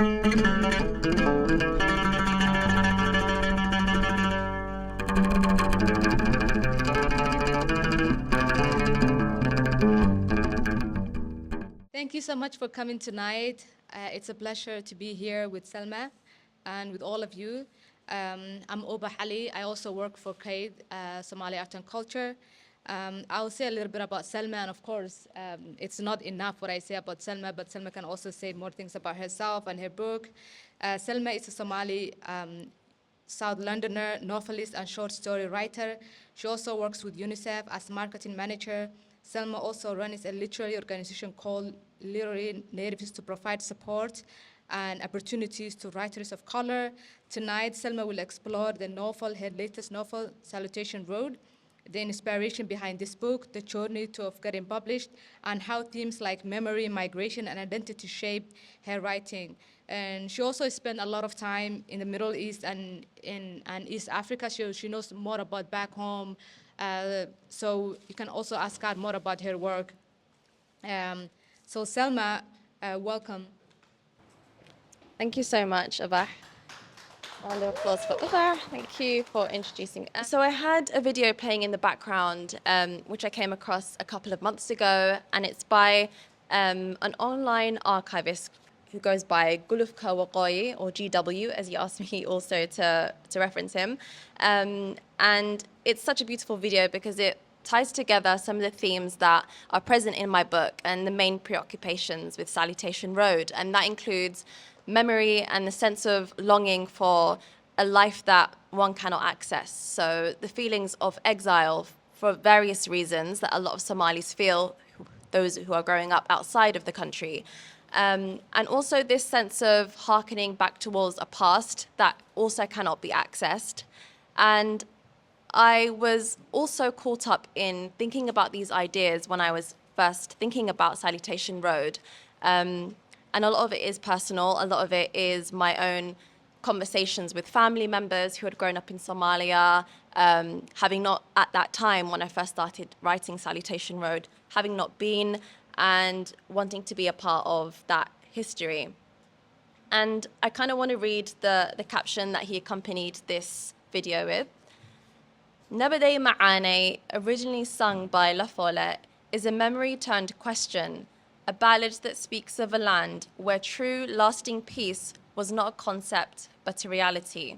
Thank you so much for coming tonight. It's a pleasure to be here with Salma and with all of you. I'm Oba Ali. I also work for CAID, Somali Art and Culture. I'll say a little bit about Salma, and of course, it's not enough what I say about Salma, but Salma can also say more things about herself and her book. Salma is a Somali South Londoner, novelist, and short story writer. She also works with UNICEF as marketing manager. Selma also runs a literary organization called Literary Natives to provide support and opportunities to writers of color. Tonight, Selma will explore her latest novel, Salutation Road, the inspiration behind this book, the journey to of getting published, and how themes like memory, migration, and identity shaped her writing. And she also spent a lot of time in the Middle East and in East Africa. She knows more about back home. So you can also ask her more about her work. So Selma, welcome. Thank you so much, Abah. Round of applause for Abah. Thank you for introducing us. So I had a video playing in the background, which I came across a couple of months ago, and it's by an online archivist who goes by Gulufka Waqai, or GW, as you asked me also to reference him. And it's such a beautiful video because it ties together some of the themes that are present in my book and the main preoccupations with Salutation Road. And that includes memory and the sense of longing for a life that one cannot access. So the feelings of exile for various reasons that a lot of Somalis feel, those who are growing up outside of the country. And also this sense of hearkening back towards a past that also cannot be accessed. And I was also caught up in thinking about these ideas when I was first thinking about Salutation Road. And a lot of it is personal, a lot of it is my own conversations with family members who had grown up in Somalia, having not at that time when I first started writing Salutation Road, having not been and wanting to be a part of that history. And I kind of want to read the caption that he accompanied this video with. Nabaday Ma'ane, originally sung by La Folle, is a memory turned question, a ballad that speaks of a land where true, lasting peace was not a concept, but a reality.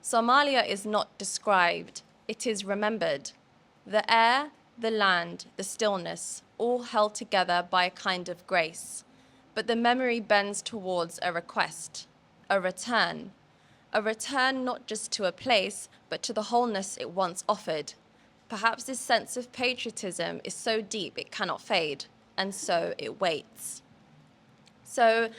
Somalia is not described, it is remembered. The air, the land, the stillness, all held together by a kind of grace. But the memory bends towards a request, a return not just to a place, but to the wholeness it once offered. Perhaps this sense of patriotism is so deep it cannot fade, and so it waits. So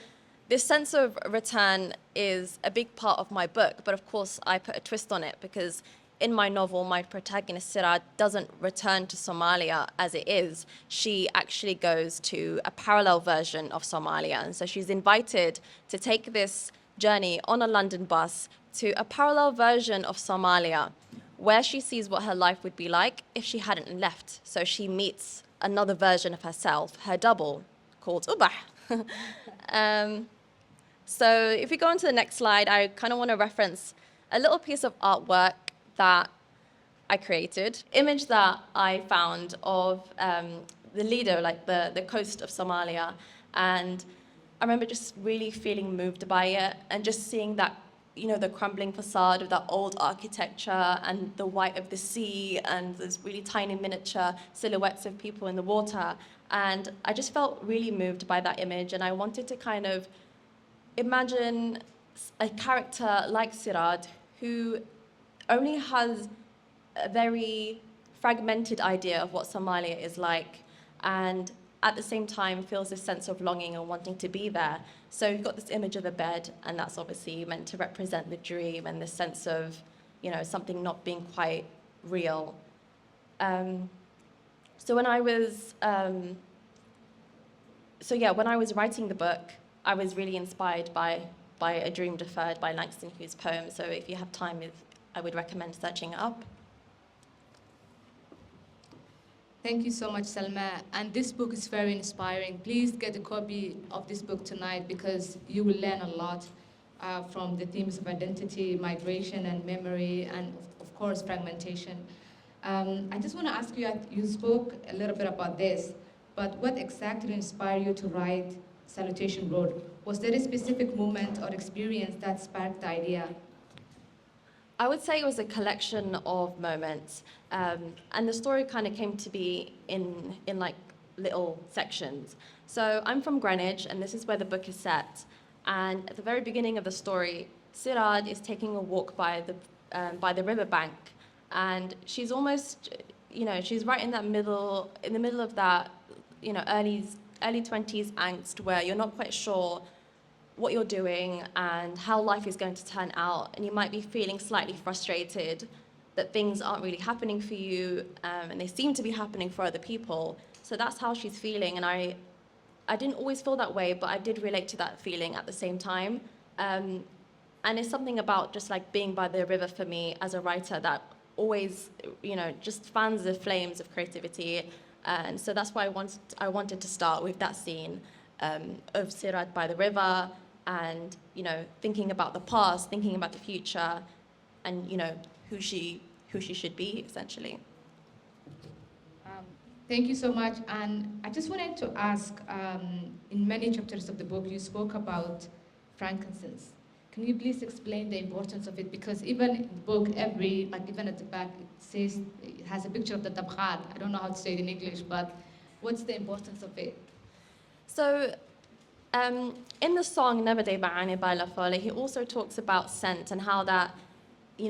this sense of return is a big part of my book, but of course I put a twist on it because in my novel, my protagonist, Sirad, doesn't return to Somalia as it is. She actually goes to a parallel version of Somalia. And so she's invited to take this journey on a London bus to a parallel version of Somalia, where she sees what her life would be like if she hadn't left. So she meets another version of herself, her double, called Ubah. So if we go on to the next slide, I kind of want to reference a little piece of artwork that I created, image that I found of the Lido, like the coast of Somalia. And I remember just really feeling moved by it and just seeing that, you know, the crumbling facade of that old architecture and the white of the sea and those really tiny miniature silhouettes of people in the water. And I just felt really moved by that image. And I wanted to kind of imagine a character like Sirad who only has a very fragmented idea of what Somalia is like, and at the same time feels this sense of longing and wanting to be there. So you've got this image of a bed, and that's obviously meant to represent the dream and the sense of, you know, something not being quite real. So when I was writing the book, I was really inspired by A Dream Deferred by Langston Hughes' poem. So if you have time, I would recommend searching it up. Thank you so much, Salma. And this book is very inspiring. Please get a copy of this book tonight because you will learn a lot from the themes of identity, migration, and memory, and of course, fragmentation. I just want to ask you, you spoke a little bit about this, but what exactly inspired you to write Salutation Road? Was there a specific moment or experience that sparked the idea? I would say it was a collection of moments, and the story kind of came to be in like little sections. So I'm from Greenwich, and this is where the book is set. And at the very beginning of the story, Sirad is taking a walk by the riverbank, and she's almost, she's right in the middle of that, early 20s angst where you're not quite sure what you're doing and how life is going to turn out, and you might be feeling slightly frustrated that things aren't really happening for you, and they seem to be happening for other people. So that's how she's feeling, and I didn't always feel that way, but I did relate to that feeling at the same time. And it's something about just like being by the river for me as a writer that always, just fans the flames of creativity. And so that's why I wanted to start with that scene of Sirad by the river, and thinking about the past, thinking about the future, and who she should be essentially. Thank you so much. And I just wanted to ask, in many chapters of the book, you spoke about frankincense. Can you please explain the importance of it? Because even in the book, even at the back, it has a picture of the tabkhat. I don't know how to say it in English, but what's the importance of it? So, in the song Nabade Ba'ani Baila Fale, he also talks about scent and how that,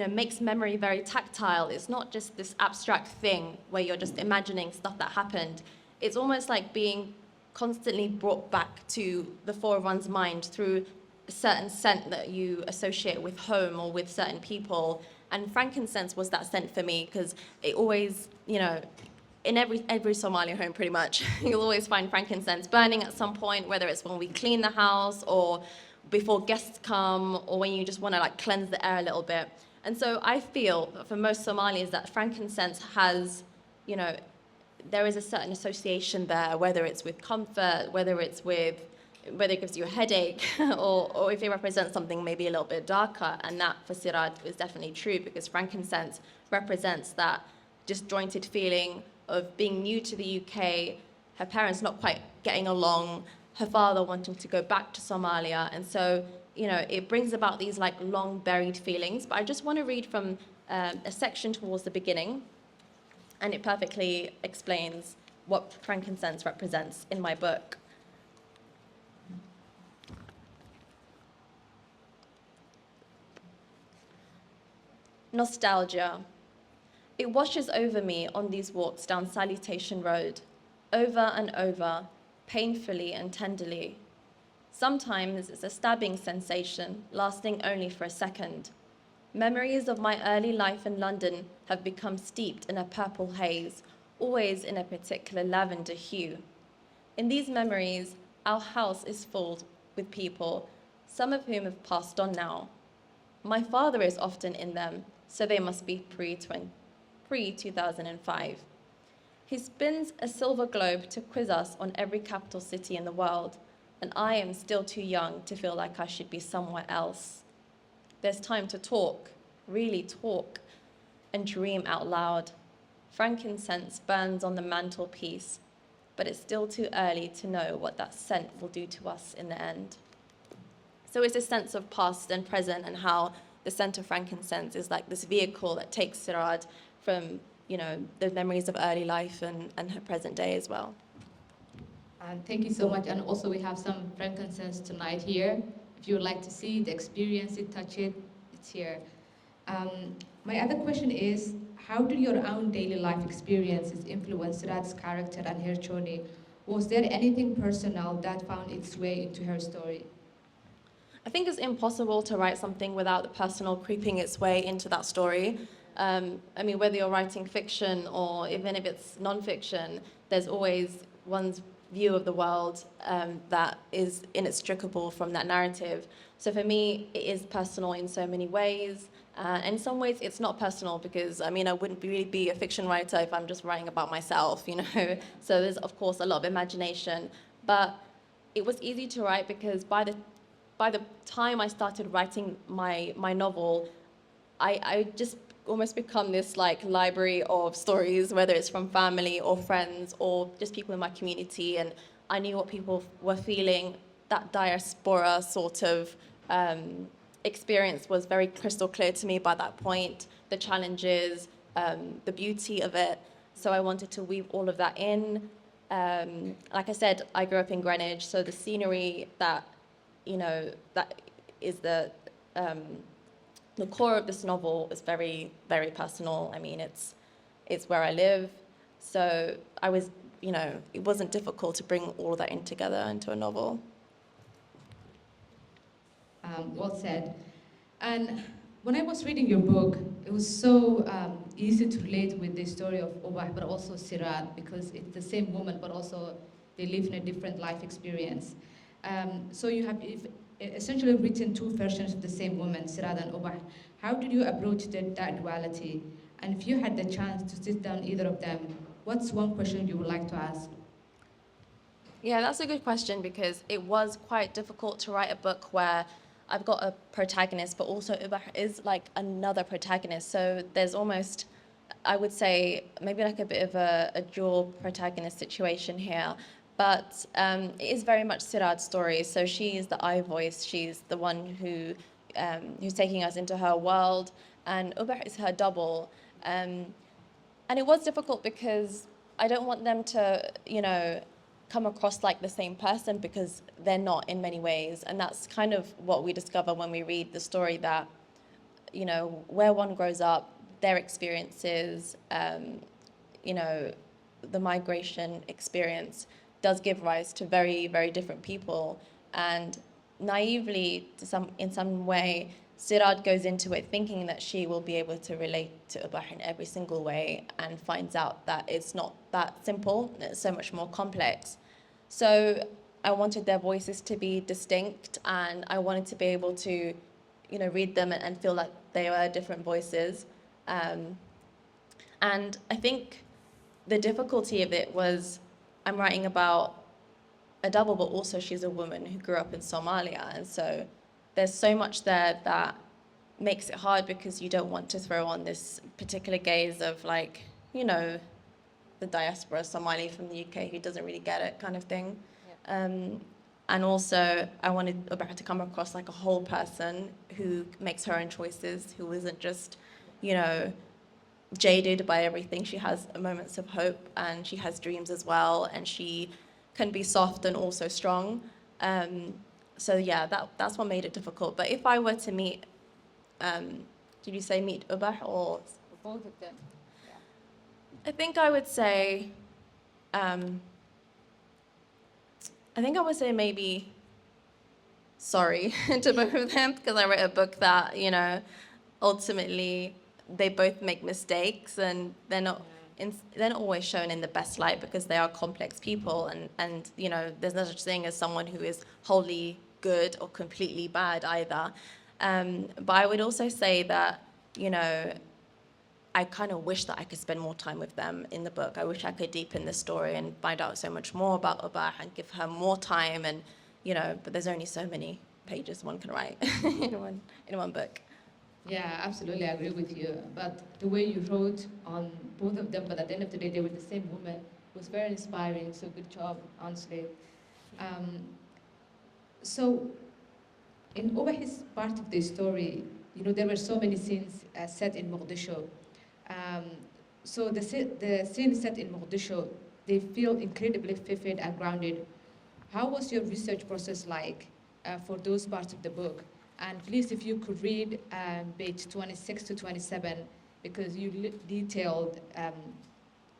makes memory very tactile. It's not just this abstract thing where you're just imagining stuff that happened. It's almost like being constantly brought back to the fore of one's mind through a certain scent that you associate with home or with certain people. And frankincense was that scent for me because it always, in every Somali home pretty much, you'll always find frankincense burning at some point, whether it's when we clean the house or before guests come or when you just want to like cleanse the air a little bit. And so I feel that for most Somalis that frankincense has, there is a certain association there, whether it's with comfort, whether it gives you a headache, or if it represents something maybe a little bit darker. And that for Sirad is definitely true because frankincense represents that disjointed feeling of being new to the UK, her parents not quite getting along, her father wanting to go back to Somalia. And so, it brings about these like long buried feelings. But I just want to read from a section towards the beginning, and it perfectly explains what frankincense represents in my book. Nostalgia. It washes over me on these walks down Salutation Road, over and over, painfully and tenderly. Sometimes it's a stabbing sensation, lasting only for a second. Memories of my early life in London have become steeped in a purple haze, always in a particular lavender hue. In these memories, our house is filled with people, some of whom have passed on now. My father is often in them, so they must be pre-2005. He spins a silver globe to quiz us on every capital city in the world, and I am still too young to feel like I should be somewhere else. There's time to talk, really talk, and dream out loud. Frankincense burns on the mantelpiece, but it's still too early to know what that scent will do to us in the end. So it's a sense of past and present, and how the scent of frankincense is like this vehicle that takes Sirad from, the memories of early life and her present day as well. And thank you so much. And also we have some frankincense tonight here. If you would like to see it, experience it, touch it, it's here. My other question is, how do your own daily life experiences influence Sirad's character and her journey? Was there anything personal that found its way into her story? I think it's impossible to write something without the personal creeping its way into that story. Whether you're writing fiction or even if it's non-fiction, there's always one's view of the world that is inextricable from that narrative. So for me, it is personal in so many ways. And in some ways, it's not personal because, I mean, I wouldn't really be a fiction writer if I'm just writing about myself, you know. So there's, of course, a lot of imagination. But it was easy to write because by the time I started writing my novel, I just almost become this like library of stories, whether it's from family or friends or just people in my community. And I knew what people were feeling. That diaspora sort of experience was very crystal clear to me by that point, the challenges, the beauty of it. So I wanted to weave all of that in. Like I said, I grew up in Greenwich, so the scenery that, you know, that is the core of this novel is very, very personal. I mean, it's where I live. So I was, you know, it wasn't difficult to bring all of that in together into a novel. Well said. And when I was reading your book, it was so easy to relate with the story of Obah, but also Sirad, because it's the same woman, but also they live in a different life experience. So you have essentially written two versions of the same woman, Sirad and Obah. How did you approach that duality? And if you had the chance to sit down either of them, what's one question you would like to ask? Yeah, that's a good question because it was quite difficult to write a book where I've got a protagonist, but also Ubah is like another protagonist. So there's almost, I would say, maybe like a bit of a dual protagonist situation here. But it is very much Sirad's story. So she is the I voice. She's the one who's taking us into her world, and Ubah is her double. And it was difficult because I don't want them to, you know, come across like the same person because they're not in many ways. And that's kind of what we discover when we read the story, that, you know, where one grows up, their experiences, you know, the migration experience does give rise to very, very different people. And naively, in some way, Sirad goes into it thinking that she will be able to relate to Ubah in every single way, and finds out that it's not that simple, it's so much more complex. So I wanted their voices to be distinct, and I wanted to be able to, you know, read them and feel like they were different voices. And I think the difficulty of it was I'm writing about a double, but also she's a woman who grew up in Somalia. And so there's so much there that makes it hard because you don't want to throw on this particular gaze of, like, you know, the diaspora Somali from the UK who doesn't really get it kind of thing. Yeah. And also I wanted Ubah to come across like a whole person who makes her own choices, who isn't just, you know, jaded by everything. She has moments of hope, and she has dreams as well, and she can be soft and also strong. So yeah, that's what made it difficult. But if I were to meet, did you say meet Ubah or Both of them. Yeah. I think I would say, maybe sorry to both of them, because I wrote a book that, you know, ultimately they both make mistakes, and they're not always shown in the best light because they are complex people, and you know, there's no such thing as someone who is wholly good or completely bad either. But I would also say that, you know, I kind of wish that I could spend more time with them in the book. I wish I could deepen the story and find out so much more about Ubah and give her more time, and, you know, but there's only so many pages one can write in one book. Yeah, absolutely, I agree with you. But the way you wrote on both of them, but at the end of the day, they were the same woman, was very inspiring. So good job, honestly. So in Obah's part of the story, you know, there were so many scenes set in Mogadishu. So the scenes set in Mogadishu, they feel incredibly vivid and grounded. How was your research process like for those parts of the book? And please, if you could read page 26 to 27, because you detailed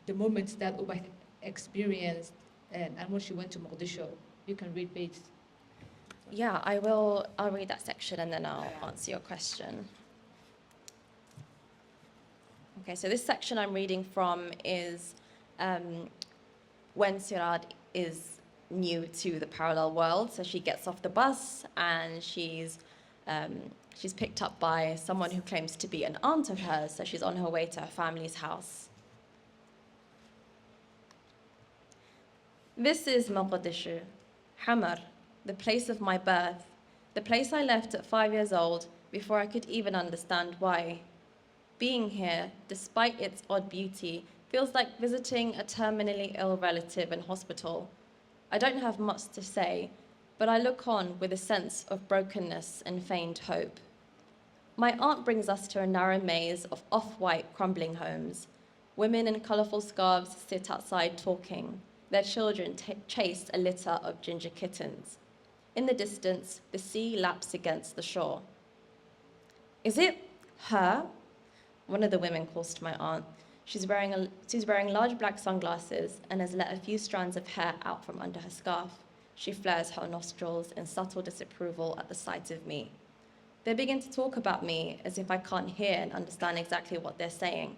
the moments that Ubah experienced and when she went to Mogadishu. You can read page. Yeah, I will. I'll read that section and then I'll answer your question. Okay, so this section I'm reading from is when Sirad is new to the parallel world. So she gets off the bus and she's picked up by someone who claims to be an aunt of hers. So she's on her way to her family's house. This is Mogadishu, Hamar, the place of my birth, the place I left at 5 years old before I could even understand why. Being here, despite its odd beauty, feels like visiting a terminally ill relative in hospital. I don't have much to say, but I look on with a sense of brokenness and feigned hope. My aunt brings us to a narrow maze of off-white crumbling homes. Women in colourful scarves sit outside talking. Their children chase a litter of ginger kittens. In the distance, the sea laps against the shore. Is it her? One of the women calls to my aunt. She's wearing large black sunglasses and has let a few strands of hair out from under her scarf. She flares her nostrils in subtle disapproval at the sight of me. They begin to talk about me as if I can't hear and understand exactly what they're saying.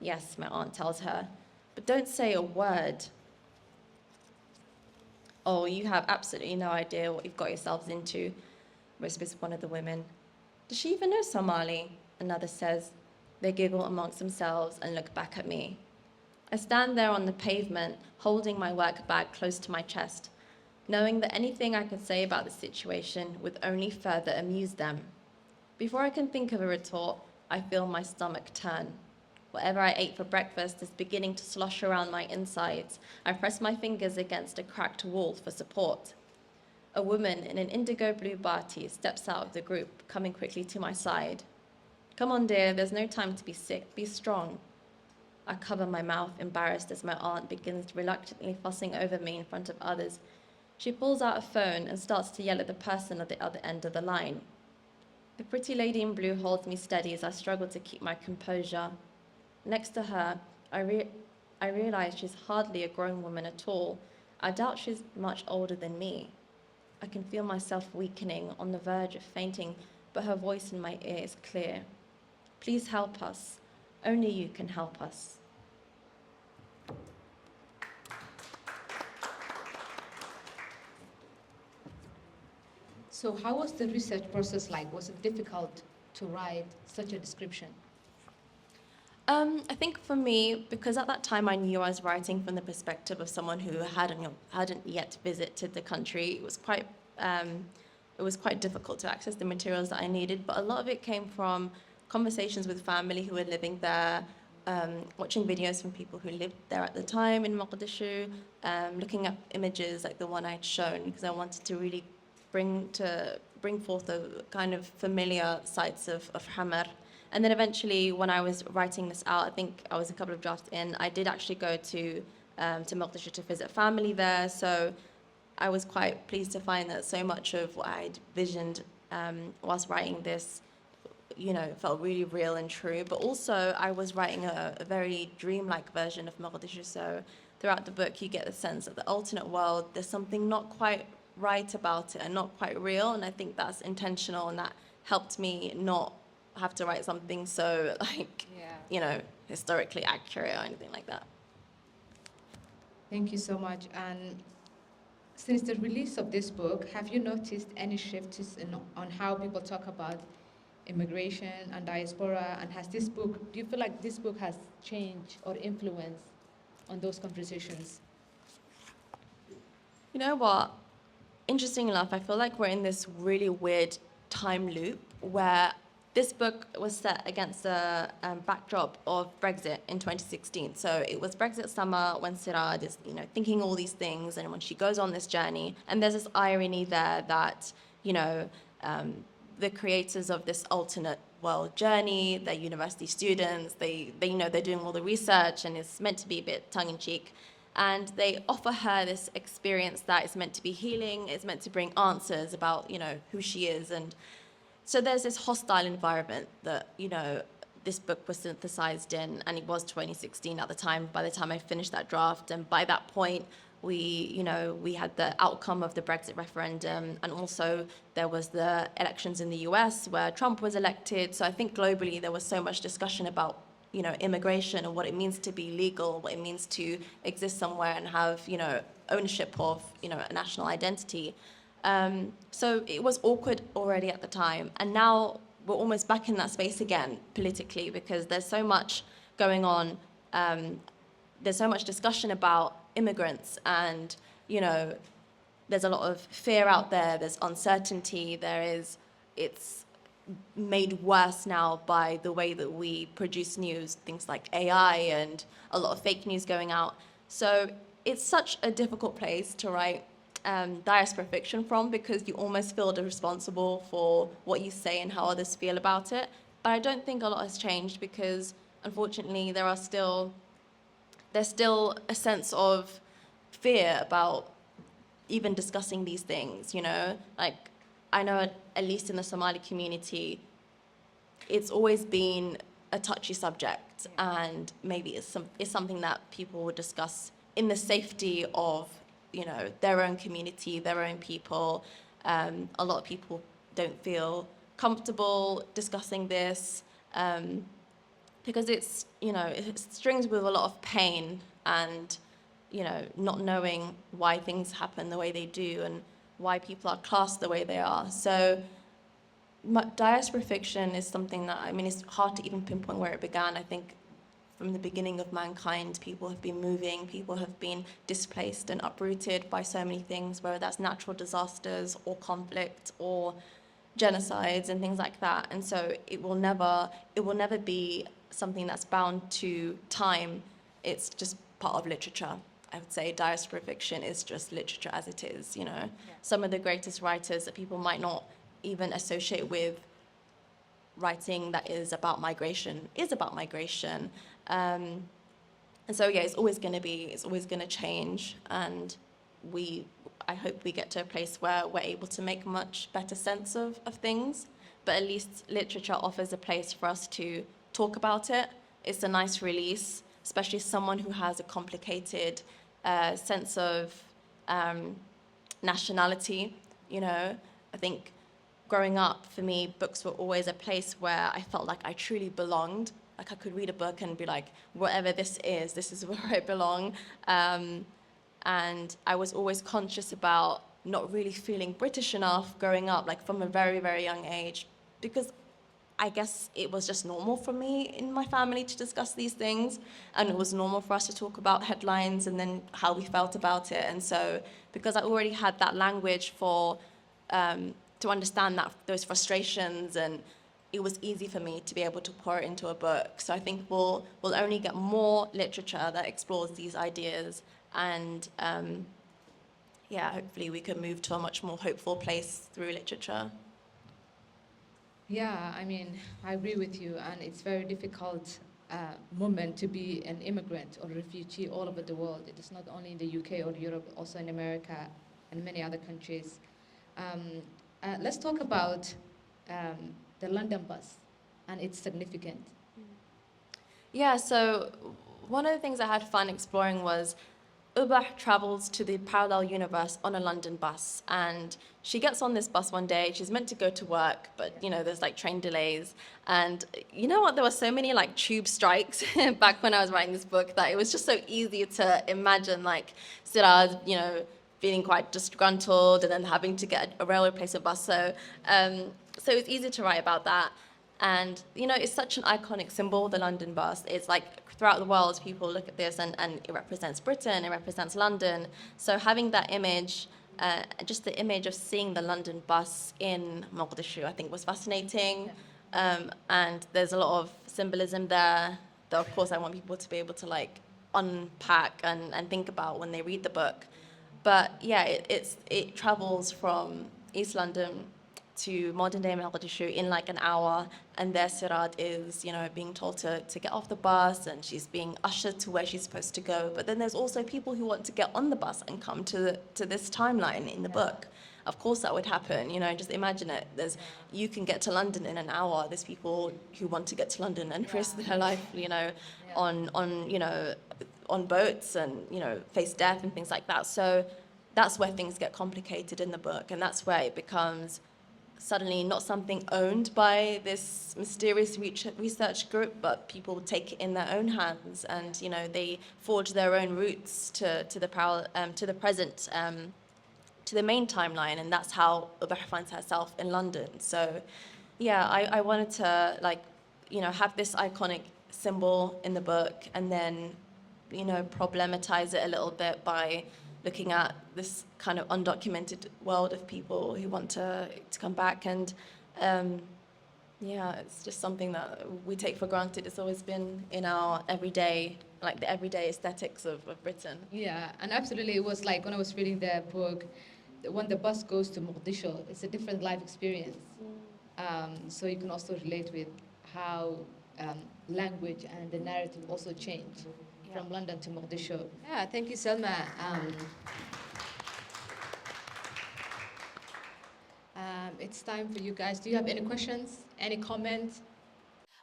Yes, my aunt tells her, but don't say a word. Oh, you have absolutely no idea what you've got yourselves into, whispers one of the women. Does she even know Somali? Another says. They giggle amongst themselves and look back at me. I stand there on the pavement, holding my work bag close to my chest, knowing that anything I could say about the situation would only further amuse them. Before I can think of a retort, I feel my stomach turn. Whatever I ate for breakfast is beginning to slosh around my insides. I press my fingers against a cracked wall for support. A woman in an indigo blue bati steps out of the group, coming quickly to my side. Come on, dear, there's no time to be sick. Be strong. I cover my mouth, embarrassed as my aunt begins reluctantly fussing over me in front of others. She pulls out a phone and starts to yell at the person at the other end of the line. The pretty lady in blue holds me steady as I struggle to keep my composure. Next to her, I realize she's hardly a grown woman at all. I doubt she's much older than me. I can feel myself weakening, on the verge of fainting, but her voice in my ear is clear. Please help us. Only you can help us. So how was the research process like? Was it difficult to write such a description? I think for me, because at that time I knew I was writing from the perspective of someone who hadn't yet visited the country, it was quite difficult to access the materials that I needed. But a lot of it came from conversations with family who were living there, watching videos from people who lived there at the time in Mogadishu, looking at images like the one I'd shown, because I wanted to really bring forth the kind of familiar sights of Hamar. And then eventually, when I was writing this out, I think I was a couple of drafts in, I did actually go to Mogadishu to visit family there. So I was quite pleased to find that so much of what I'd visioned whilst writing this, felt really real and true. But also, I was writing a very dreamlike version of Mogadishu. So throughout the book, you get the sense that the alternate world, there's something not quite right about it and not quite real. And I think that's intentional, and that helped me not have to write something so historically accurate or anything like that. Thank you so much. And since the release of this book, have you noticed any shifts on how people talk about immigration and diaspora? And do you feel like this book has changed or influenced on those conversations? You know what? Interesting enough, I feel like we're in this really weird time loop where this book was set against the backdrop of Brexit in 2016. So it was Brexit summer when Siraj is, thinking all these things, and when she goes on this journey. And there's this irony there that, the creators of this alternate world journey, they're university students, they're doing all the research, and it's meant to be a bit tongue-in-cheek. And they offer her this experience that is meant to be healing, it's meant to bring answers about, who she is. And so there's this hostile environment that, this book was synthesized in, and it was 2016 at the time, by the time I finished that draft. And by that point, we had the outcome of the Brexit referendum, and also there was the elections in the US where Trump was elected. So I think globally there was so much discussion about immigration and what it means to be legal, what it means to exist somewhere and have, ownership of, a national identity. So it was awkward already at the time. And now we're almost back in that space again politically, because there's so much going on. There's so much discussion about immigrants, and, there's a lot of fear out there. There's uncertainty. It's made worse now by the way that we produce news, things like AI and a lot of fake news going out. So it's such a difficult place to write diaspora fiction from, because you almost feel responsible for what you say and how others feel about it. But I don't think a lot has changed, because unfortunately there's still a sense of fear about even discussing these things, like, I know at least in the Somali community, it's always been a touchy subject, and maybe it's something that people would discuss in the safety of, their own community, their own people. A lot of people don't feel comfortable discussing this, because it's, it strings with a lot of pain and, not knowing why things happen the way they do and why people are classed the way they are. So diaspora fiction is something that, it's hard to even pinpoint where it began. I think from the beginning of mankind, people have been moving, people have been displaced and uprooted by so many things, whether that's natural disasters or conflict or genocides and things like that. And so it will never be something that's bound to time. It's just part of literature. I would say diaspora fiction is just literature as it is, Yeah. Some of the greatest writers that people might not even associate with writing that is about migration. And so, yeah, it's always going to change. And I hope we get to a place where we're able to make much better sense of things. But at least literature offers a place for us to talk about it. It's a nice release, especially someone who has a complicated sense of nationality. I think growing up, for me, books were always a place where I felt like I truly belonged. Like, I could read a book and be like, whatever this is where I belong. And I was always conscious about not really feeling British enough growing up, like from a very, very young age, because I guess it was just normal for me in my family to discuss these things, and it was normal for us to talk about headlines and then how we felt about it. And so, because I already had that language for to understand those frustrations, and it was easy for me to be able to pour it into a book. So I think we'll only get more literature that explores these ideas, and hopefully we can move to a much more hopeful place through literature. Yeah, I agree with you, and it's very difficult moment to be an immigrant or refugee all over the world. It is not only in the UK or Europe, also in America and many other countries. Let's talk about the London bus and its significance. Yeah, so one of the things I had fun exploring was Ubah travels to the parallel universe on a London bus, and she gets on this bus one day. She's meant to go to work, but there's like train delays, and you know what, there were so many like tube strikes back when I was writing this book that it was just so easy to imagine like Siraj, feeling quite disgruntled and then having to get a railway replacement bus. So it's easy to write about that. And, it's such an iconic symbol, the London bus. It's like throughout the world, people look at this and it represents Britain, it represents London. So having that image, just the image of seeing the London bus in Mogadishu, I think was fascinating. And there's a lot of symbolism there that, of course, I want people to be able to like unpack and think about when they read the book. But yeah, it travels from East London to modern-day Mogadishu in like an hour, and there Sirad is, being told to get off the bus, and she's being ushered to where she's supposed to go. But then there's also people who want to get on the bus and come to this timeline in the book. Of course that would happen, just imagine it. You can get to London in an hour. There's people who want to get to London and risk their life, on boats and, face death and things like that. So that's where things get complicated in the book, and that's where it becomes suddenly not something owned by this mysterious research group, but people take it in their own hands, and they forge their own routes to the present, to the main timeline, and that's how Ubahr finds herself in London. So, yeah, I wanted to have this iconic symbol in the book, and then problematize it a little bit by looking at this kind of undocumented world of people who want to come back. And yeah, it's just something that we take for granted. It's always been in our everyday, like the everyday aesthetics of Britain. Yeah, and absolutely, it was like when I was reading the book, when the bus goes to Mogadishu, it's a different life experience. So you can also relate with how language and the narrative also change from London to Mogadishu. Yeah, thank you, Selma. It's time for you guys. Do you have any questions? Any comments?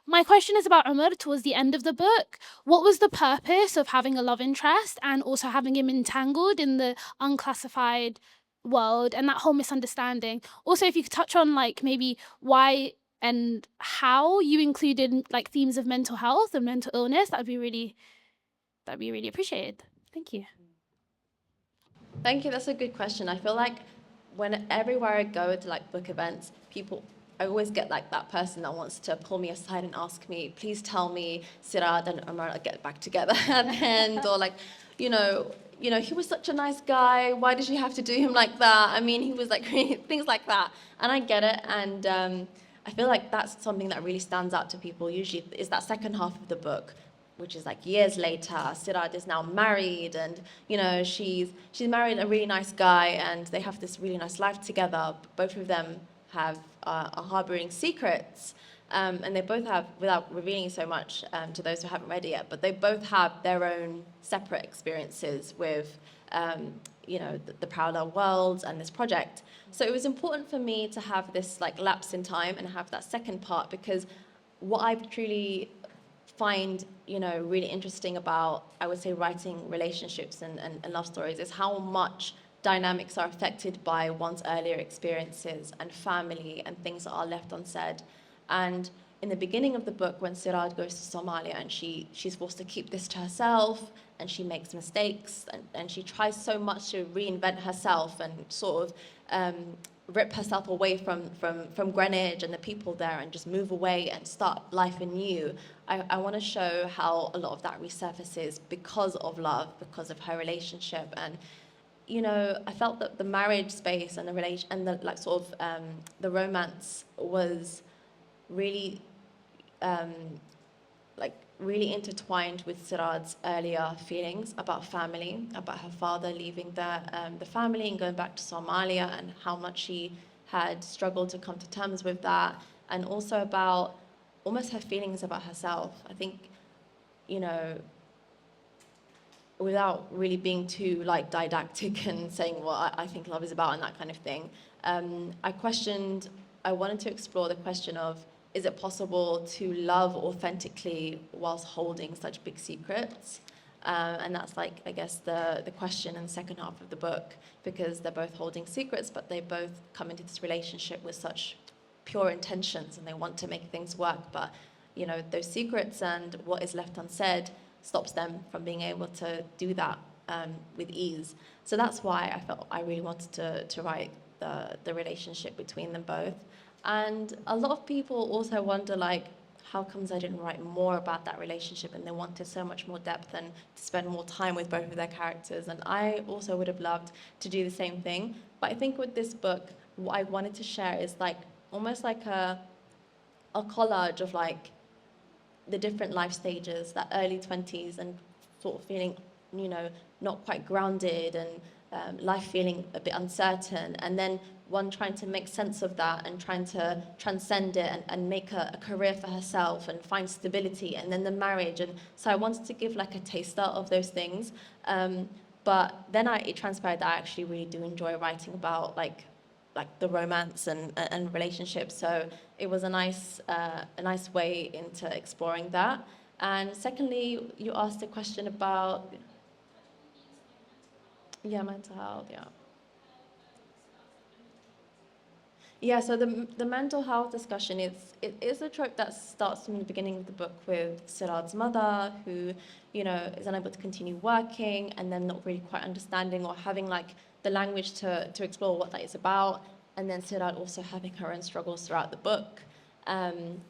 My question is about Umar towards the end of the book. What was the purpose of having a love interest and also having him entangled in the unclassified world and that whole misunderstanding? Also, if you could touch on like maybe why and how you included like themes of mental health and mental illness, that'd be really appreciated. Thank you. Thank you. That's a good question. I feel like everywhere I go to like book events, I always get like that person that wants to pull me aside and ask me, please tell me Sirad and Umar get back together at the end, or like, he was such a nice guy. Why did you have to do him like that? I mean, he was like things like that, and I get it. And I feel like that's something that really stands out to people. Usually, is that second half of the book, which is like years later. Sirad is now married, and she's married a really nice guy, and they have this really nice life together. Both of them are harboring secrets, and they both have, without revealing so much to those who haven't read it yet, but they both have their own separate experiences with the parallel worlds and this project. So it was important for me to have this like lapse in time and have that second part, because what I truly find really interesting about, I would say, writing relationships and love stories is how much dynamics are affected by one's earlier experiences and family and things that are left unsaid. And in the beginning of the book, when Sirad goes to Somalia and she's forced to keep this to herself, and she makes mistakes, and she tries so much to reinvent herself and sort of rip herself away from Greenwich and the people there and just move away and start life anew. I want to show how a lot of that resurfaces because of love, because of her relationship. And I felt that the marriage space and the relation and the like sort of the romance was really really intertwined with Sirad's earlier feelings about family, about her father leaving the family and going back to Somalia, and how much she had struggled to come to terms with that, and also about almost her feelings about herself. I think, without really being too like didactic and saying what I think love is about and that kind of thing, I wanted to explore the question of, is it possible to love authentically whilst holding such big secrets? And that's like, I guess, the question in the second half of the book, because they're both holding secrets, but they both come into this relationship with such pure intentions and they want to make things work. But, those secrets and what is left unsaid stops them from being able to do that with ease. So that's why I felt I really wanted to write the relationship between them both. And a lot of people also wonder, like, how comes I didn't write more about that relationship, and they wanted so much more depth and to spend more time with both of their characters. And I also would have loved to do the same thing. But I think with this book, what I wanted to share is like almost like a collage of like the different life stages, that early 20s and sort of feeling, not quite grounded, and life feeling a bit uncertain, and then one trying to make sense of that and trying to transcend it and make a career for herself and find stability, and then the marriage. And so I wanted to give like a taster of those things. But then it transpired that I actually really do enjoy writing about like the romance and relationships. So it was a nice way into exploring that. And secondly, you asked a question about mental health. Yeah. Yeah, so the mental health discussion is a trope that starts from the beginning of the book with Sirad's mother, who, is unable to continue working and then not really quite understanding or having like the language to explore what that is about, and then Sirad also having her own struggles throughout the book. Um,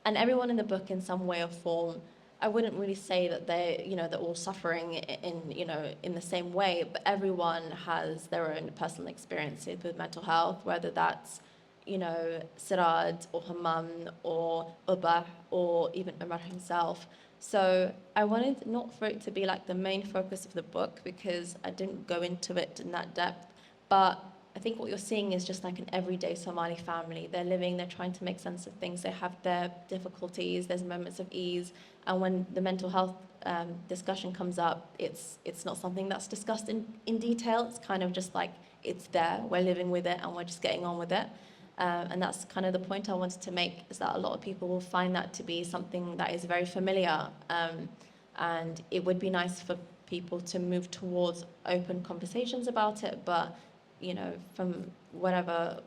and everyone in the book in some way or form, I wouldn't really say that they're all suffering in the same way, but everyone has their own personal experiences with mental health, whether that's Sirad or her mum or Ubah or even Umar himself. So I wanted not for it to be like the main focus of the book because I didn't go into it in that depth, but I think what you're seeing is just like an everyday Somali family. They're living, they're trying to make sense of things, they have their difficulties, there's moments of ease, and when the mental health discussion comes up, it's not something that's discussed in detail. It's kind of just like it's there, we're living with it, and we're just getting on with it. And that's kind of the point I wanted to make, is that a lot of people will find that to be something that is very familiar. And it would be nice for people to move towards open conversations about it, but from whatever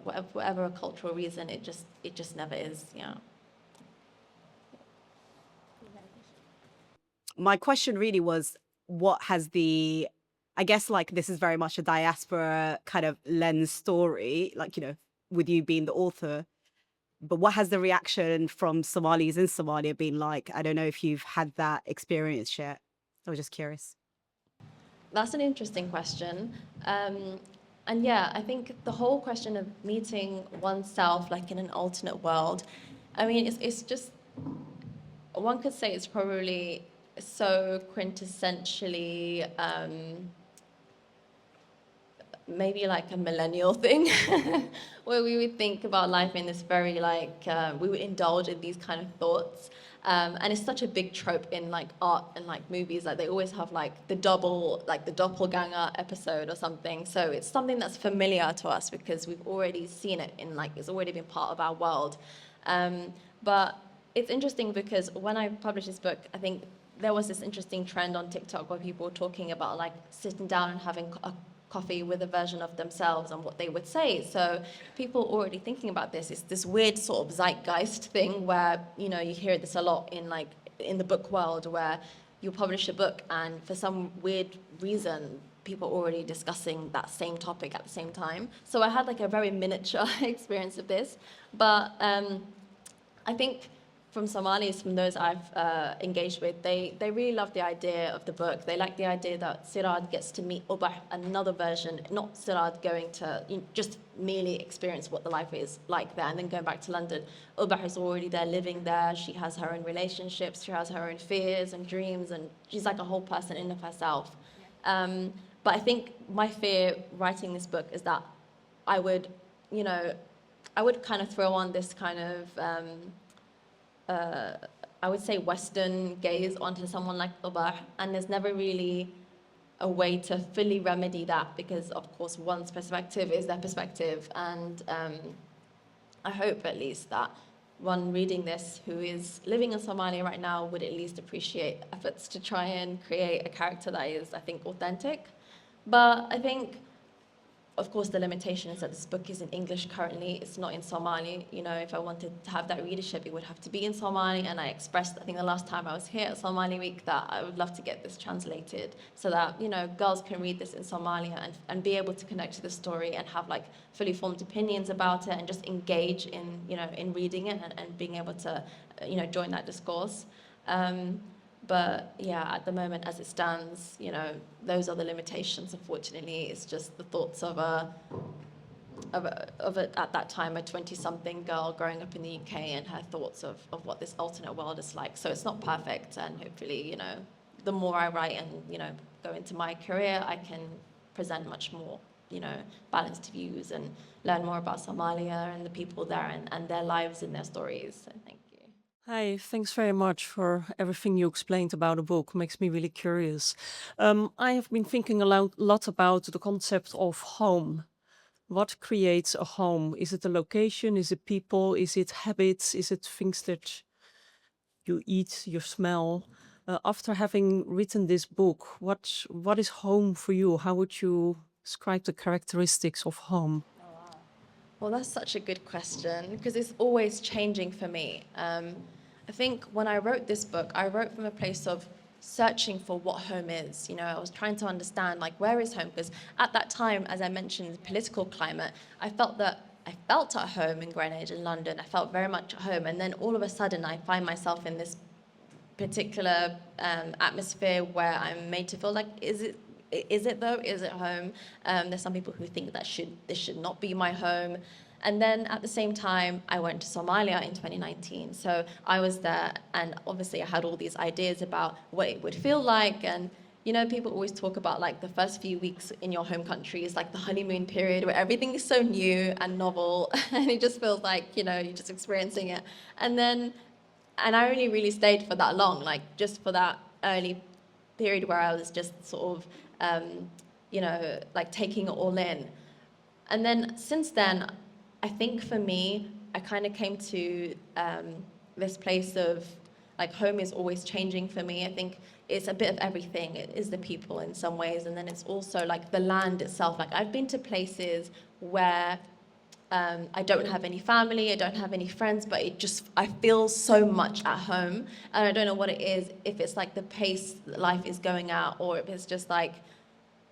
cultural reason, it just never is. Yeah. My question really was, what has I guess like this is very much a diaspora kind of lens story, like, with you being the author, but what has the reaction from Somalis in Somalia been like? I don't know if you've had that experience yet. I was just curious. That's an interesting question. And yeah, I think the whole question of meeting oneself like in an alternate world, I mean, it's just, one could say it's probably so quintessentially maybe like a millennial thing where we would think about life in this very like we would indulge in these kind of thoughts, and it's such a big trope in like art and like movies, like they always have like the doppelganger episode or something. So it's something that's familiar to us because we've already seen it in like, it's already been part of our world. But it's interesting because when I published this book, I think there was this interesting trend on TikTok where people were talking about like sitting down and having a coffee with a version of themselves and what they would say. So people already thinking about this. It's this weird sort of zeitgeist thing where, you hear this a lot in the book world, where you publish a book and for some weird reason, people are already discussing that same topic at the same time. So I had like a very miniature experience of this. But I think from Somalis, from those I've engaged with, they really love the idea of the book. They like the idea that Sirad gets to meet Ubah, another version, not Sirad going to just merely experience what the life is like there and then going back to London. Ubah is already there, living there. She has her own relationships, she has her own fears and dreams, and she's like a whole person in of herself. But I think my fear writing this book is that I would kind of throw on this kind of I would say Western gaze onto someone like Ubah, and there's never really a way to fully remedy that because, of course, one's perspective is their perspective, and I hope at least that one reading this who is living in Somalia right now would at least appreciate efforts to try and create a character that is, I think, authentic. But I think, of course, the limitation is that this book is in English currently. It's not in Somali. If I wanted to have that readership, it would have to be in Somali. And I expressed, I think the last time I was here at Somali Week, that I would love to get this translated so that, girls can read this in Somalia and be able to connect to the story and have like fully formed opinions about it and just engage in reading it and being able to, join that discourse. But yeah, at the moment, as it stands, those are the limitations. Unfortunately, it's just the thoughts of at that time a 20-something girl growing up in the UK and her thoughts of what this alternate world is like. So it's not perfect, and hopefully, the more I write and go into my career, I can present much more balanced views and learn more about Somalia and the people there and their lives and their stories. So thank you. Hi, thanks very much for everything you explained about the book. Makes me really curious. I have been thinking a lot about the concept of home. What creates a home? Is it a location? Is it people? Is it habits? Is it things that you eat, you smell? After having written this book, what is home for you? How would you describe the characteristics of home? Well, that's such a good question because it's always changing for me. I think when I wrote this book, I wrote from a place of searching for what home is. You know, I was trying to understand, like, where is home? Because at that time, as I mentioned, the political climate, I felt at home in Greenwich in London. I felt very much at home. And then all of a sudden, I find myself in this particular atmosphere where I'm made to feel like, is it though? Is it home? There's some people who think that this should not be my home. And then at the same time, I went to Somalia in 2019. So I was there, and obviously I had all these ideas about what it would feel like. And, you know, people always talk about like the first few weeks in your home country is like the honeymoon period where everything is so new and novel, and it just feels like, you know, you're just experiencing it. And I only really stayed for that long, like just for that early period where I was just sort of, like taking it all in. And then since then, I think for me, I kind of came to this place of like home is always changing for me. I think it's a bit of everything. It is the people in some ways, and then it's also like the land itself. Like I've been to places where I don't have any family, I don't have any friends, but I feel so much at home. And I don't know what it is, if it's like the pace that life is going at, or if it's just like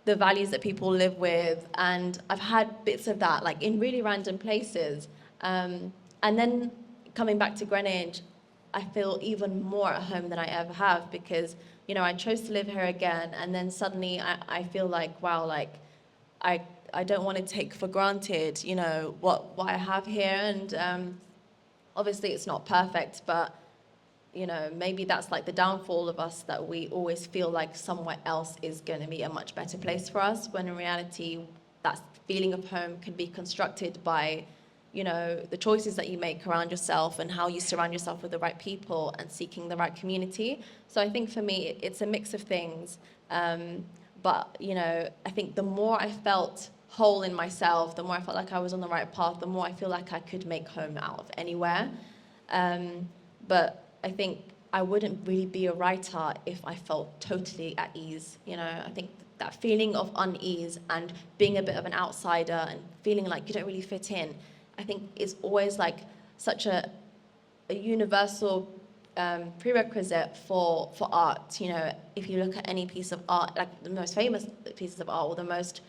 the values that people live with. And I've had bits of that, like in really random places. And then coming back to Greenwich, I feel even more at home than I ever have because, you know, I chose to live here again. And then suddenly I feel like, wow, like I don't want to take for granted, you know, what I have here. And obviously it's not perfect, but, you know, maybe that's like the downfall of us, that we always feel like somewhere else is going to be a much better place for us, when in reality, that feeling of home can be constructed by, you know, the choices that you make around yourself and how you surround yourself with the right people and seeking the right community. So I think for me, it's a mix of things. But, you know, I think the more I felt whole in myself, the more I felt like I was on the right path, the more I feel like I could make home out of anywhere. But I think I wouldn't really be a writer if I felt totally at ease. You know, I think that feeling of unease and being a bit of an outsider and feeling like you don't really fit in, I think is always like such a universal prerequisite for art. You know, if you look at any piece of art, like the most famous pieces of art or the most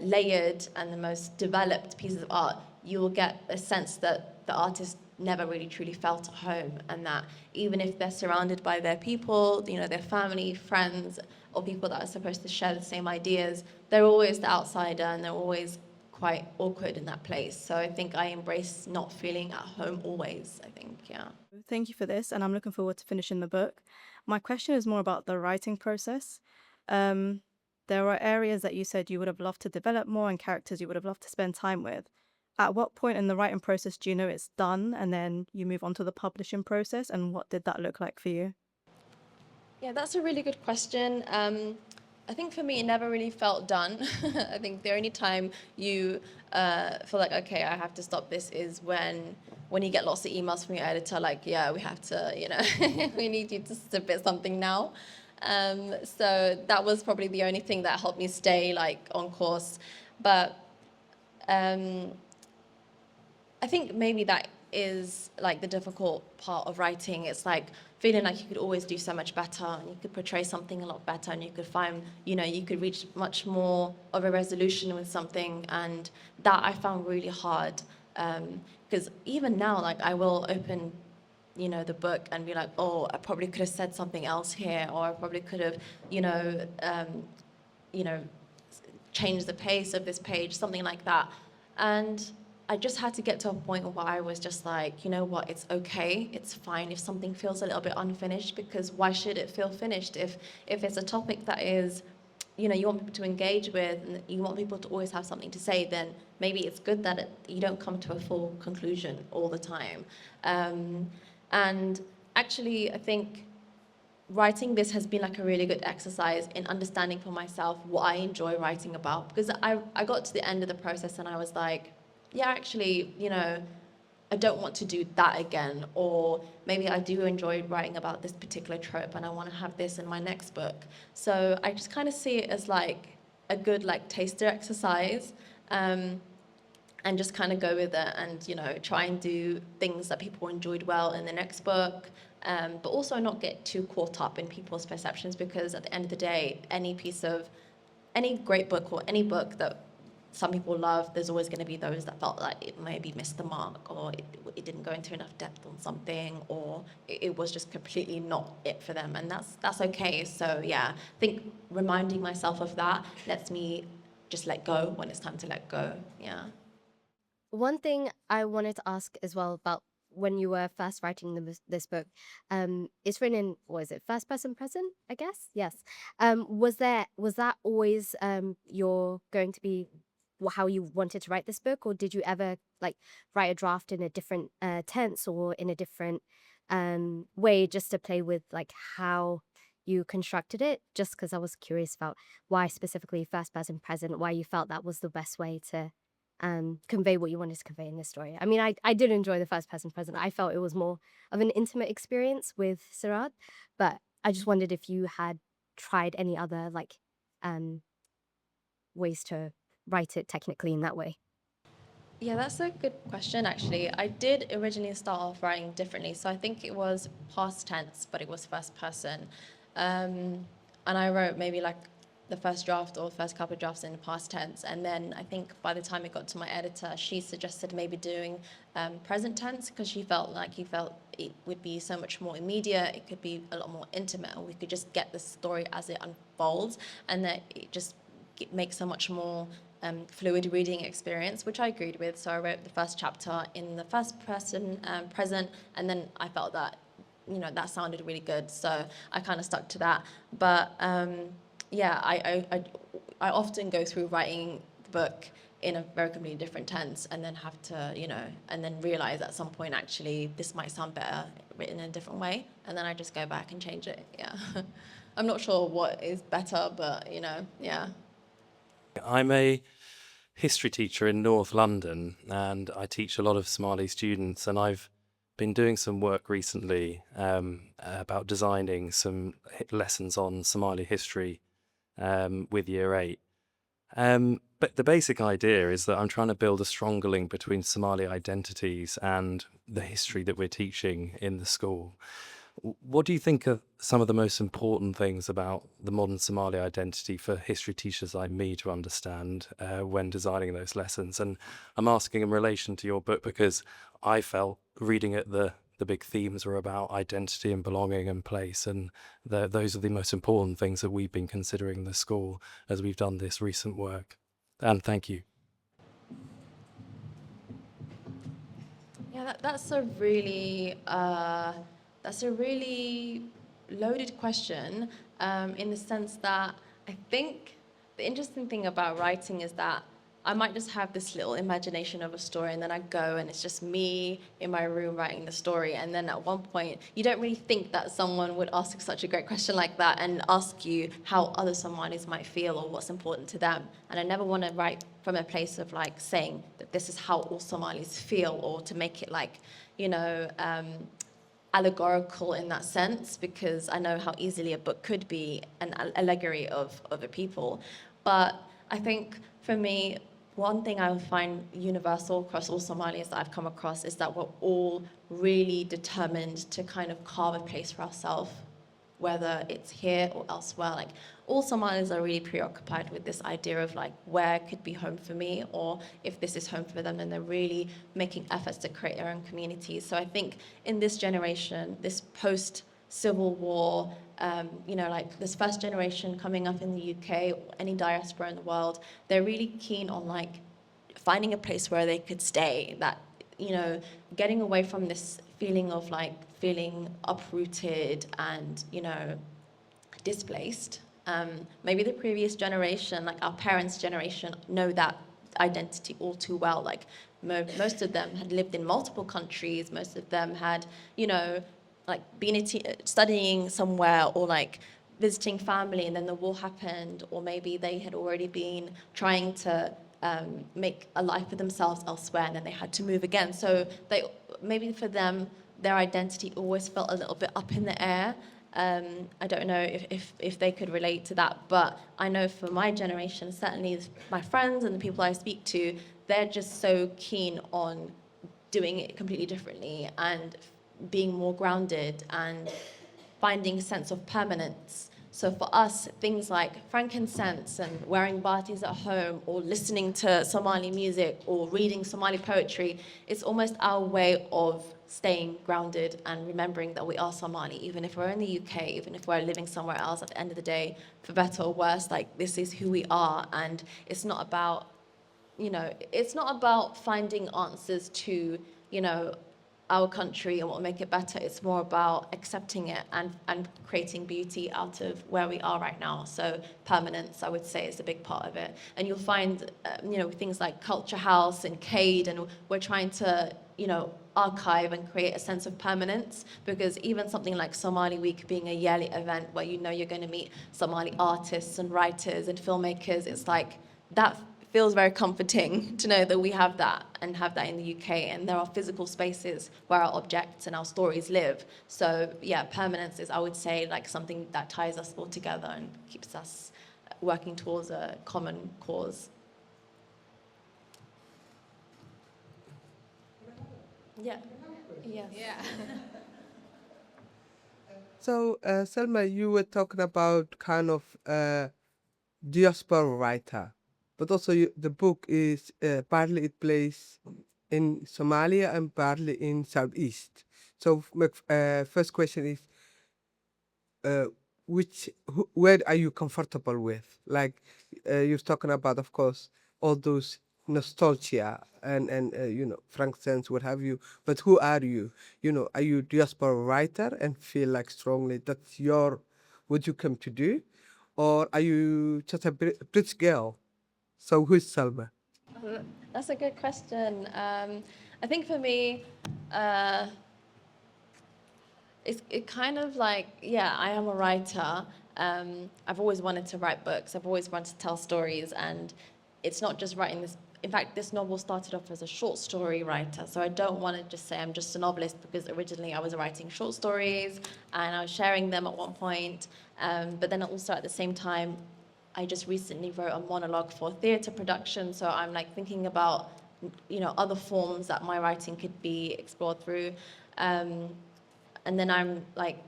layered and the most developed pieces of art, you will get a sense that the artist never really truly felt at home, and that even if they're surrounded by their people, you know, their family, friends, or people that are supposed to share the same ideas, they're always the outsider and they're always quite awkward in that place. So I think I embrace not feeling at home always, I think, yeah. Thank you for this, and I'm looking forward to finishing the book. My question is more about the writing process. There are areas that you said you would have loved to develop more and characters you would have loved to spend time with. At what point in the writing process do you know it's done and then you move on to the publishing process, and what did that look like for you? Yeah, that's a really good question. I think for me, it never really felt done. I think the only time you feel like, okay, I have to stop this is when you get lots of emails from your editor, like, yeah, we have to, you know, we need you to submit something now. So that was probably the only thing that helped me stay like on course. But I think maybe that is like the difficult part of writing. It's like feeling like you could always do so much better and you could portray something a lot better and you could find, you know, you could reach much more of a resolution with something. And that I found really hard because even now, like I will open, you know, the book and be like, oh, I probably could have said something else here, or I probably could have, you know, changed the pace of this page, something like that. And I just had to get to a point where I was just like, you know what, it's okay, it's fine if something feels a little bit unfinished, because why should it feel finished if it's a topic that is, you know, you want people to engage with and you want people to always have something to say, then maybe it's good that you don't come to a full conclusion all the time. And actually, I think writing this has been like a really good exercise in understanding for myself what I enjoy writing about, because I got to the end of the process and I was like, yeah, actually, you know, I don't want to do that again, or maybe I do enjoy writing about this particular trope and I want to have this in my next book. So I just kind of see it as like a good like taster exercise. and just kind of go with it and, you know, try and do things that people enjoyed well in the next book, but also not get too caught up in people's perceptions, because at the end of the day, any great book or any book that some people love, there's always going to be those that felt like it maybe missed the mark, or it didn't go into enough depth on something, or it was just completely not it for them, and that's okay. So yeah, I think reminding myself of that lets me just let go when it's time to let go. Yeah. One thing I wanted to ask as well about when you were first writing this book, it's written in, what is it, first person present, I guess? Yes. Was that always your going to be how you wanted to write this book, or did you ever like write a draft in a different tense or in a different way, just to play with like how you constructed it? Just because I was curious about why specifically first person present, why you felt that was the best way to convey what you wanted to convey in this story. I mean, I did enjoy the first person present. I felt it was more of an intimate experience with Sirat, but I just wondered if you had tried any other like ways to write it technically in that way. Yeah, that's a good question, actually. I did originally start off writing differently. So I think it was past tense, but it was first person. And I wrote maybe like the first draft or first couple of drafts in the past tense. And then I think by the time it got to my editor, she suggested maybe doing present tense, because he felt it would be so much more immediate. It could be a lot more intimate, and we could just get the story as it unfolds, and that it just makes a much more fluid reading experience, which I agreed with. So I wrote the first chapter in the first person present, and then I felt that, you know, that sounded really good, so I kind of stuck to that. But yeah, I often go through writing the book in a very completely different tense, and then have to, you know, and then realize at some point, actually, this might sound better written in a different way, and then I just go back and change it. Yeah. I'm not sure what is better, but, you know, yeah. I'm a history teacher in North London, and I teach a lot of Somali students, and I've been doing some work recently about designing some lessons on Somali history with Year 8. But the basic idea is that I'm trying to build a stronger link between Somali identities and the history that we're teaching in the school. What do you think are some of the most important things about the modern Somali identity for history teachers like me to understand when designing those lessons? And I'm asking in relation to your book because I felt reading it, the big themes were about identity and belonging and place, and those are the most important things that we've been considering in the school as we've done this recent work. And thank you. Yeah, that's a really loaded question, in the sense that I think the interesting thing about writing is that I might just have this little imagination of a story, and then I go and it's just me in my room writing the story. And then at one point, you don't really think that someone would ask such a great question like that and ask you how other Somalis might feel or what's important to them. And I never want to write from a place of like saying that this is how all Somalis feel, or to make it like, you know, allegorical in that sense, because I know how easily a book could be an allegory of other people. But I think for me, one thing I find universal across all Somalis that I've come across is that we're all really determined to kind of carve a place for ourselves, whether it's here or elsewhere. Like, all Somalis are really preoccupied with this idea of like, where could be home for me, or if this is home for them, then they're really making efforts to create their own communities. So I think in this generation, this post-Civil War, you know, like this first generation coming up in the UK, or any diaspora in the world, they're really keen on like finding a place where they could stay, that, you know, getting away from this feeling of like feeling uprooted and, you know, displaced. Maybe the previous generation, like our parents' generation, know that identity all too well. Like most of them had lived in multiple countries. Most of them had, you know, like been studying somewhere, or like visiting family, and then the war happened, or maybe they had already been trying to make a life for themselves elsewhere, and then they had to move again. So maybe for them, their identity always felt a little bit up in the air. I don't know if they could relate to that, but I know for my generation, certainly my friends and the people I speak to, they're just so keen on doing it completely differently and being more grounded and finding a sense of permanence. So for us, things like frankincense and wearing batis at home or listening to Somali music or reading Somali poetry, it's almost our way of staying grounded and remembering that we are Somali, even if we're in the UK, even if we're living somewhere else. At the end of the day, for better or worse, like, this is who we are. And it's not about, it's not about finding answers to, our country and what will make it better. It's more about accepting it and creating beauty out of where we are right now. So permanence, I would say, is a big part of it. And you'll find, things like Culture House and Cade, and we're trying to, archive and create a sense of permanence, because even something like Somali Week being a yearly event where you're going to meet Somali artists and writers and filmmakers, it's like that feels very comforting to know that we have that and have that in the UK, and there are physical spaces where our objects and our stories live. So yeah, permanence is, I would say, like something that ties us all together and keeps us working towards a common cause. Yeah. Yes. Yeah. So, Selma, you were talking about kind of diaspora writer, but also the book is partly it plays in Somalia and partly in Southeast. So, my first question is, where are you comfortable with? Like, you're talking about, of course, all those nostalgia and frankincense, what have you. But who are you? Are you diaspora writer and feel like strongly that's what you come to do, or are you just a British girl? So who's Salma? That's a good question. I think for me, it kind of like, yeah, I am a writer. I've always wanted to write books. I've always wanted to tell stories, and it's not just writing this. In fact, this novel started off as a short story writer, so I don't want to just say I'm just a novelist, because originally I was writing short stories and I was sharing them at one point. But then also at the same time, I just recently wrote a monologue for theatre production, so I'm like thinking about, other forms that my writing could be explored through. And then I'm like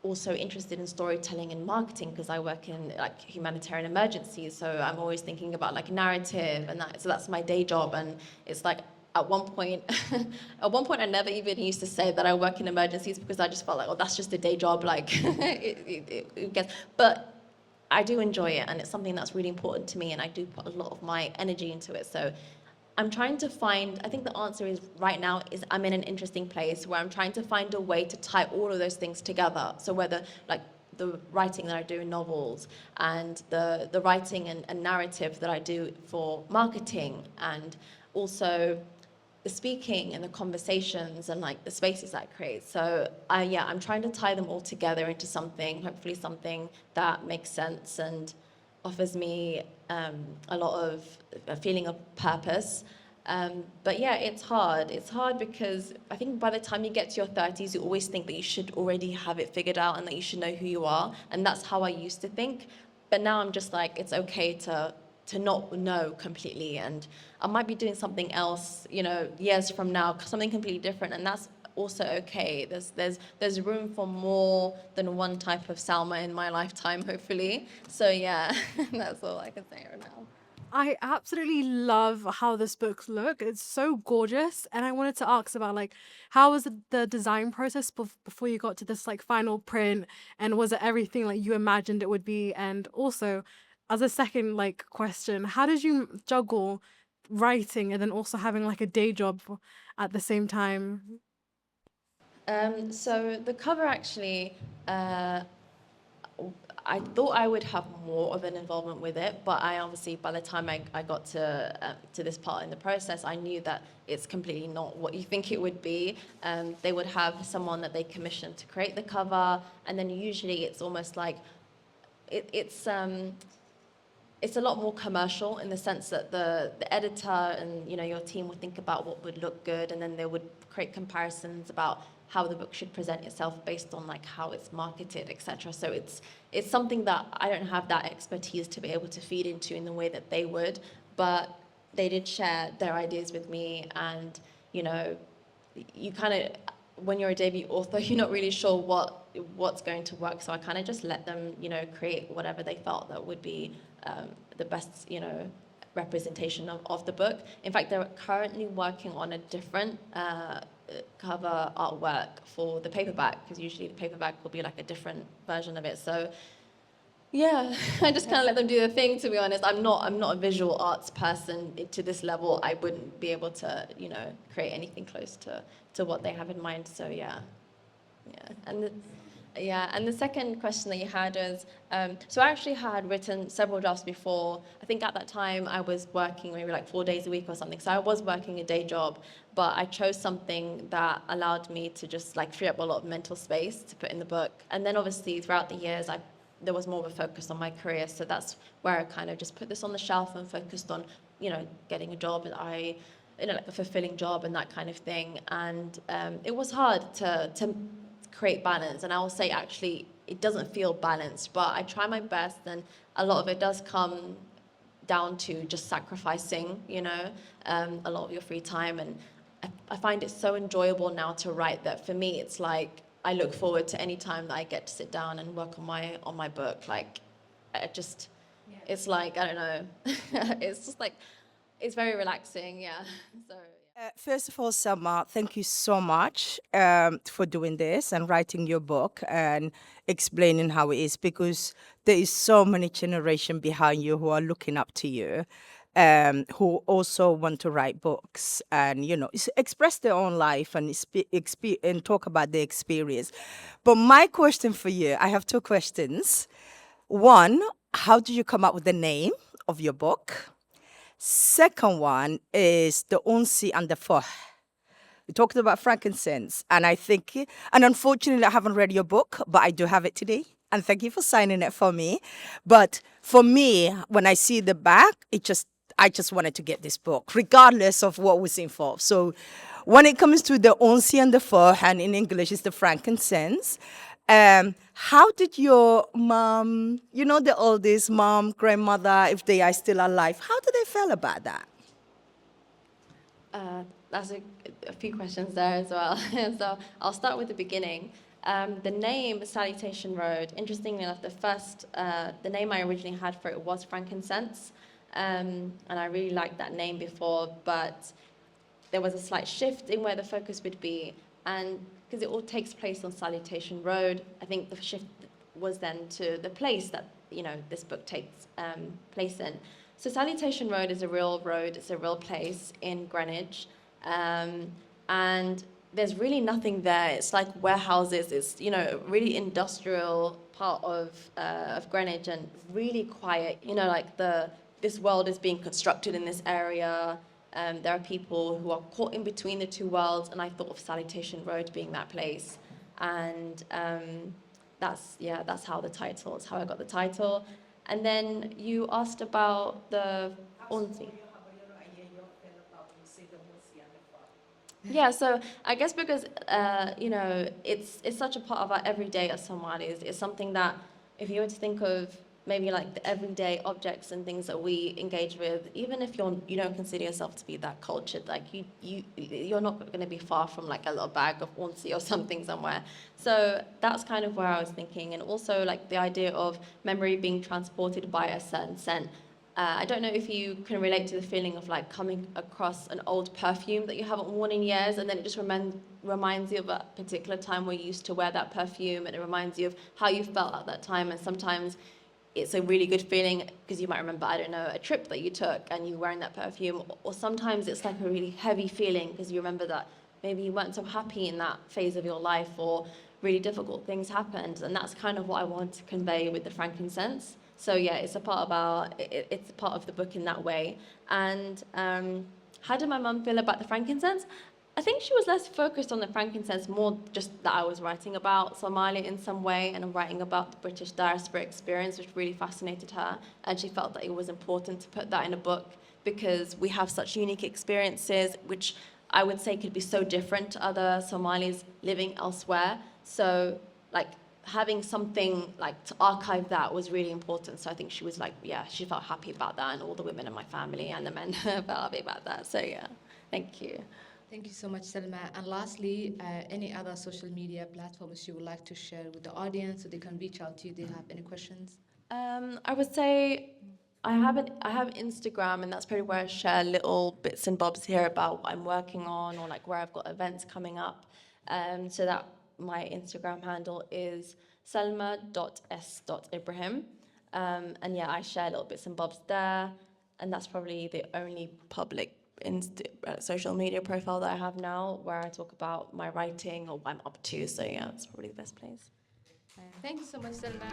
also interested in storytelling and marketing, because I work in like humanitarian emergencies, so I'm always thinking about like narrative and that. So that's my day job, and it's like at one point I never even used to say that I work in emergencies, because I just felt like, oh, that's just a day job, like it gets. But I do enjoy it, and it's something that's really important to me, and I do put a lot of my energy into it. So I'm trying to find, I think the answer is right now is I'm in an interesting place where I'm trying to find a way to tie all of those things together. So whether like the writing that I do in novels and the writing and narrative that I do for marketing, and also the speaking and the conversations and like the spaces that I create. So I'm trying to tie them all together into something, hopefully something that makes sense and offers me a lot of a feeling of purpose. But yeah, it's hard. It's hard because I think by the time you get to your 30s, you always think that you should already have it figured out and that you should know who you are. And that's how I used to think. But now I'm just like, it's okay to not know completely. And I might be doing something else, years from now, something completely different. And that's also okay. There's room for more than one type of Salma in my lifetime, hopefully. So yeah, that's all I can say right now. I absolutely love how this book looks. It's so gorgeous, and I wanted to ask about like how was the design process before you got to this like final print, and was it everything like you imagined it would be? And also, as a second like question, how did you juggle writing and then also having like a day job at the same time? So the cover actually, I thought I would have more of an involvement with it, but I obviously, by the time I got to this part in the process, I knew that it's completely not what you think it would be. They would have someone that they commissioned to create the cover, and then usually it's almost like it's a lot more commercial in the sense that the editor and your team would think about what would look good, and then they would create comparisons about how the book should present itself based on like how it's marketed, etc. So it's something that I don't have that expertise to be able to feed into in the way that they would. But they did share their ideas with me, and you kind of, when you're a debut author, you're not really sure what's going to work. So I kind of just let them, create whatever they felt that would be the best, representation of the book. In fact, they're currently working on a different cover artwork for the paperback, because usually the paperback will be like a different version of it. So yeah, I just kind of let them do their thing, to be honest. I'm not a visual arts person to this level. I wouldn't be able to, create anything close to what they have in mind. So yeah. And the second question that you had was, so I actually had written several drafts before. I think at that time I was working maybe like 4 days a week or something. So I was working a day job, but I chose something that allowed me to just like free up a lot of mental space to put in the book. And then obviously throughout the years, there was more of a focus on my career. So that's where I kind of just put this on the shelf and focused on, getting a job that like a fulfilling job and that kind of thing. And it was hard to create balance. And I will say, actually, it doesn't feel balanced, but I try my best. And a lot of it does come down to just sacrificing, a lot of your free time. And I find it so enjoyable now to write that for me, it's like, I look forward to any time that I get to sit down and work on my book. Like, it's like, I don't know, it's just like, it's very relaxing, yeah. So. First of all, Salma, thank you so much for doing this and writing your book and explaining how it is, because there is so many generation behind you who are looking up to you, who also want to write books and, express their own life and and talk about their experience. But my question for you, I have two questions. One, how did you come up with the name of your book? Second one is the unsi and the foh. We talked about frankincense, and and unfortunately I haven't read your book, but I do have it today. And thank you for signing it for me. But for me, when I see the back, I just wanted to get this book, regardless of what was involved. So when it comes to the unsi and the foh, and in English it's the frankincense, how did your mom, the oldest mom, grandmother, if they are still alive, how do they feel about that? That's a few questions there as well. So I'll start with the beginning. The name Salutation Road, interestingly enough, the name I originally had for it was frankincense. And I really liked that name before, but there was a slight shift in where the focus would be. And because it all takes place on Salutation Road, I think the shift was then to the place that, this book takes place in. So Salutation Road is a real road, it's a real place in Greenwich. And there's really nothing there. It's like warehouses, it's, a really industrial part of Greenwich, and really quiet. This world is being constructed in this area. There are people who are caught in between the two worlds, and I thought of Salutation Road being that place. And that's how how I got the title. And then you asked about the unsi. Yeah, so I guess because, it's such a part of our everyday as Somalis. It's something that, if you were to think of maybe like the everyday objects and things that we engage with, even if you don't consider yourself to be that cultured, like you're not going to be far from like a little bag of unsi or something somewhere. So that's kind of where I was thinking. And also like the idea of memory being transported by a certain scent. I don't know if you can relate to the feeling of like coming across an old perfume that you haven't worn in years, and then it just reminds you of a particular time where you used to wear that perfume, and it reminds you of how you felt at that time. And sometimes it's a really good feeling because you might remember, I don't know, a trip that you took and you were wearing that perfume. Or sometimes it's like a really heavy feeling because you remember that maybe you weren't so happy in that phase of your life, or really difficult things happened. And that's kind of what I want to convey with the frankincense. So yeah, it's a part of the book in that way. And how did my mum feel about the frankincense? I think she was less focused on the frankincense, more just that I was writing about Somalia in some way, and writing about the British diaspora experience, which really fascinated her. And she felt that it was important to put that in a book because we have such unique experiences, which I would say could be so different to other Somalis living elsewhere. So like having something like to archive that was really important. So I think she was like, yeah, she felt happy about that, and all the women in my family and the men felt happy about that. So yeah, thank you. Thank you so much, Selma. And lastly, any other social media platforms you would like to share with the audience so they can reach out to you? Do you have any questions? I would say I have Instagram, and that's probably where I share little bits and bobs here about what I'm working on, or like where I've got events coming up. So that my Instagram handle is salma.s.ibrahim. And yeah, I share little bits and bobs there, and that's probably the only public social media profile that I have now where I talk about my writing or what I'm up to. So yeah, it's probably the best place. Thank you so much, Selma.